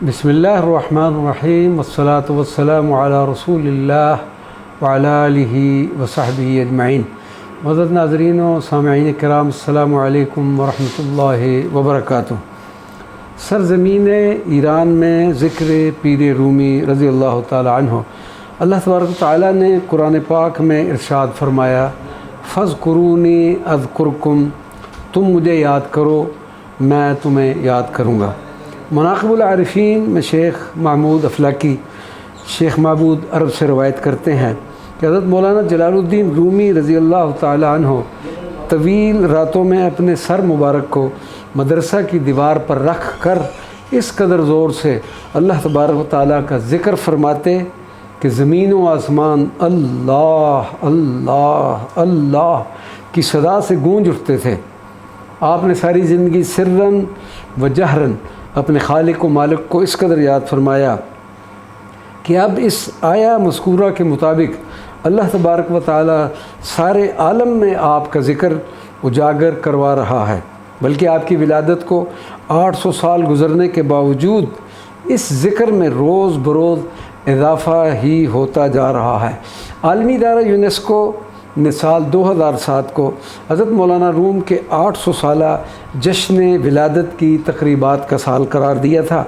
بسم اللہ الرحمن الرحیم والصلاة والسلام علی رسول اللہ وعلی آلہ وصحبہ اجمعین۔ معزز ناظرین و سامعین کرام، السلام علیکم ورحمۃ اللہ وبرکاتہ۔ سرزمین ایران میں ذکر پیر رومی رضی اللہ تعالی عنہ، اللہ تبارک و تعالیٰ نے قرآن پاک میں ارشاد فرمایا، فاذکرونی اذکرکم، تم مجھے یاد کرو میں تمہیں یاد کروں گا۔ مناقب العارفین میں شیخ محمود افلاکی شیخ محمود عرب سے روایت کرتے ہیں کہ حضرت مولانا جلال الدین رومی رضی اللہ تعالی عنہ طویل راتوں میں اپنے سر مبارک کو مدرسہ کی دیوار پر رکھ کر اس قدر زور سے اللہ تبارک و تعالیٰ کا ذکر فرماتے کہ زمین و آسمان اللہ اللہ اللہ کی صدا سے گونج اٹھتے تھے۔ آپ نے ساری زندگی سرن و جہرن اپنے خالق و مالک کو اس قدر یاد فرمایا کہ اب اس آیا مذکورہ کے مطابق اللہ تبارک و تعالی سارے عالم میں آپ کا ذکر اجاگر کروا رہا ہے، بلکہ آپ کی ولادت کو 800 سال گزرنے کے باوجود اس ذکر میں روز بروز اضافہ ہی ہوتا جا رہا ہے۔ عالمی ادارہ یونیسکو نے سال 2007 کو حضرت مولانا روم کے 800 سالہ جشن ولادت کی تقریبات کا سال قرار دیا تھا۔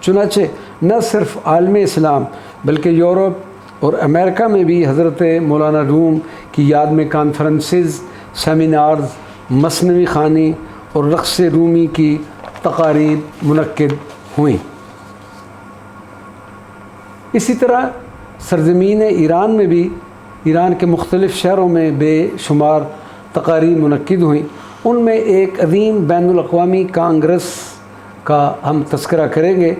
چنانچہ نہ صرف عالم اسلام بلکہ یورپ اور امریکہ میں بھی حضرت مولانا روم کی یاد میں کانفرنسز، سیمینارز، مثنوی خوانی اور رقص رومی کی تقاریب منعقد ہوئیں۔ اسی طرح سرزمین ایران میں بھی ایران کے مختلف شہروں میں بے شمار تقاریب منعقد ہوئیں۔ ان میں ایک عظیم بین الاقوامی کانگریس کا ہم تذکرہ کریں گے۔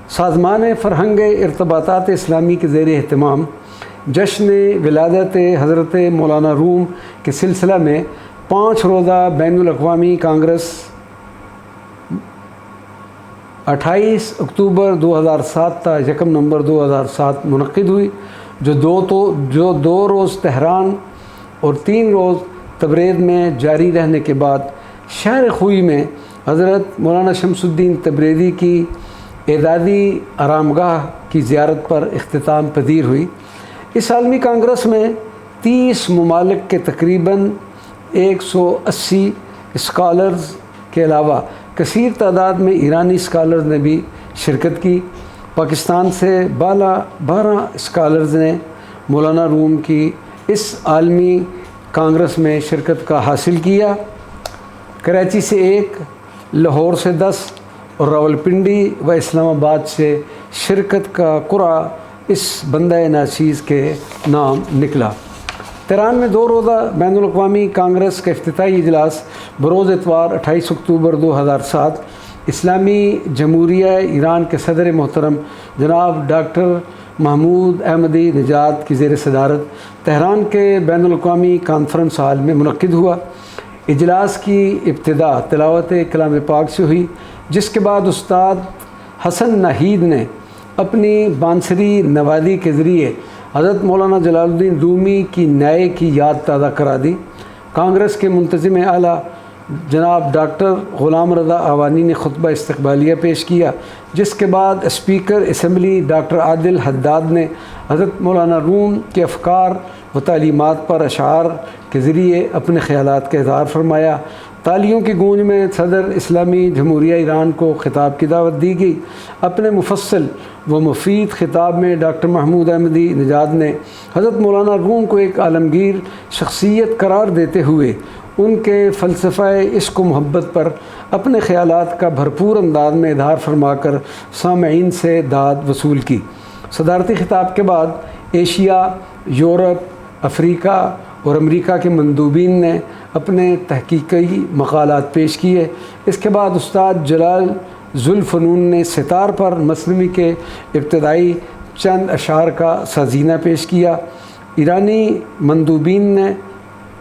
سازمان فرہنگ ارتباطات اسلامی کے زیر اہتمام جشن ولادت حضرت مولانا روم کے سلسلہ میں 5 روزہ بین الاقوامی کانگریس 28 اکتوبر 2007 تا 1 نومبر 2007 منعقد ہوئی، جو دو روز تہران اور 3 روز تبریز میں جاری رہنے کے بعد شہر خوئی میں حضرت مولانا شمس الدین تبریزی کی اعدادی آرامگاہ کی زیارت پر اختتام پذیر ہوئی۔ اس عالمی کانگریس میں 30 ممالک کے تقریباً 180 اسکالرز کے علاوہ کثیر تعداد میں ایرانی اسکالرز نے بھی شرکت کی۔ پاکستان سے بالا 12 اسکالرز نے مولانا روم کی اس عالمی کانگریس میں شرکت کا حاصل کیا۔ کراچی سے 1، لاہور سے 10 اور راولپنڈی و اسلام آباد سے شرکت کا قرعہ اس بندہ ناچیز کے نام نکلا۔ تہران میں 2 روزہ بین الاقوامی کانگریس کا افتتاحی اجلاس بروز اتوار 28 اکتوبر 2007 اسلامی جمہوریہ ایران کے صدر محترم جناب ڈاکٹر محمود احمدی نژاد کی زیر صدارت تہران کے بین الاقوامی کانفرنس ہال میں منعقد ہوا۔ اجلاس کی ابتدا تلاوت کلام پاک سے ہوئی، جس کے بعد استاد حسن ناہید نے اپنی بانسری نوازی کے ذریعے حضرت مولانا جلال الدین رومی کی نئے کی یاد تازہ کرا دی۔ کانگریس کے منتظم اعلیٰ جناب ڈاکٹر غلام رضا آوانی نے خطبہ استقبالیہ پیش کیا، جس کے بعد اسپیکر اسمبلی ڈاکٹر عادل حداد نے حضرت مولانا روم کے افکار و تعلیمات پر اشعار کے ذریعے اپنے خیالات کا اظہار فرمایا۔ تالیوں کی گونج میں صدر اسلامی جمہوریہ ایران کو خطاب کی دعوت دی گئی۔ اپنے مفصل و مفید خطاب میں ڈاکٹر محمود احمدی نژاد نے حضرت مولانا روم کو ایک عالمگیر شخصیت قرار دیتے ہوئے ان کے فلسفہ عشق و محبت پر اپنے خیالات کا بھرپور انداز میں اظہار فرما کر سامعین سے داد وصول کی۔ صدارتی خطاب کے بعد ایشیا، یورپ، افریقہ اور امریکہ کے مندوبین نے اپنے تحقیقی مقالات پیش کیے۔ اس کے بعد استاد جلال ذوالفنون نے ستار پر مثنوی کے ابتدائی چند اشعار کا سازینہ پیش کیا۔ ایرانی مندوبین نے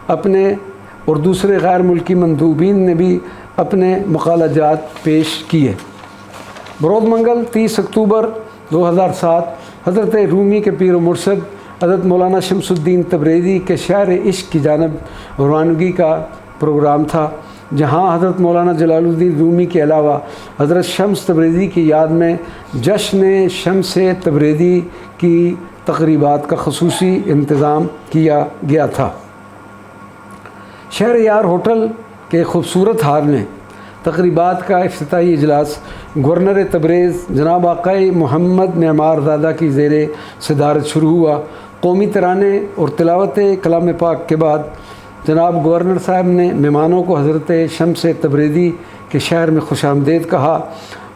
اپنے اور دوسرے غیر ملکی مندوبین نے بھی اپنے مقالہ جات پیش کیے۔ بروز منگل 30 اکتوبر 2007 حضرت رومی کے پیر و مرشد حضرت مولانا شمس الدین تبریزی کے شعر عشق کی جانب روانگی کا پروگرام تھا۔ جہاں حضرت مولانا جلال الدین رومی کے علاوہ حضرت شمس تبریزی کی یاد میں جشن شمس تبریزی کی تقریبات کا خصوصی انتظام کیا گیا تھا۔ شہریار ہوٹل کے خوبصورت ہال میں تقریبات کا افتتاحی اجلاس گورنر تبریز جناب آقای محمد معمار زادہ کی زیر صدارت شروع ہوا۔ قومی ترانے اور تلاوت کلام پاک کے بعد جناب گورنر صاحب نے مہمانوں کو حضرت شمس تبریزی کے شہر میں خوش آمدید کہا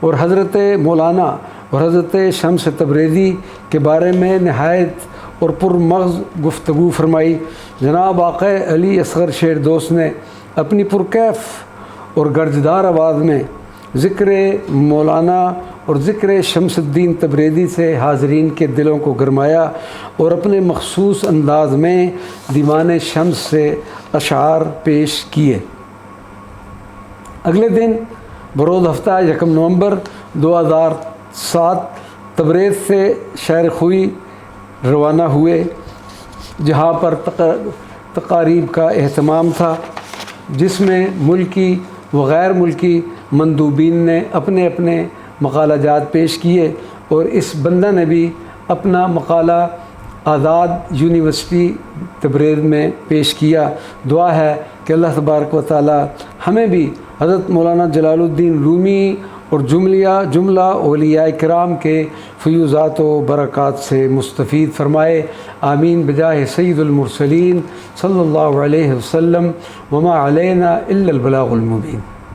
اور حضرت مولانا اور حضرت شمس تبریزی کے بارے میں نہایت اور پرمغز گفتگو فرمائی۔ جناب آقا علی اصغر شیر دوست نے اپنی پرکیف اور گرجدار آواز میں ذکر مولانا اور ذکر شمس الدین تبریزی سے حاضرین کے دلوں کو گرمایا اور اپنے مخصوص انداز میں دیوان شمس سے اشعار پیش کیے۔ اگلے دن بروز ہفتہ 1 نومبر 2007 تبریز سے شہر خوئی روانہ ہوئے، جہاں پر تقاریب کا اہتمام تھا، جس میں ملکی و غیر ملکی مندوبین نے اپنے اپنے مقالہ جات پیش کیے اور اس بندہ نے بھی اپنا مقالہ آزاد یونیورسٹی تبریز میں پیش کیا۔ دعا ہے کہ اللہ تبارک و تعالی ہمیں بھی حضرت مولانا جلال الدین رومی اور جملہ اولیاء کرام کے فیوزات و برکات سے مستفید فرمائے۔ آمین بجاہ سید المرسلین صلی اللہ علیہ وسلم وما علینا الا البلاغ المبین۔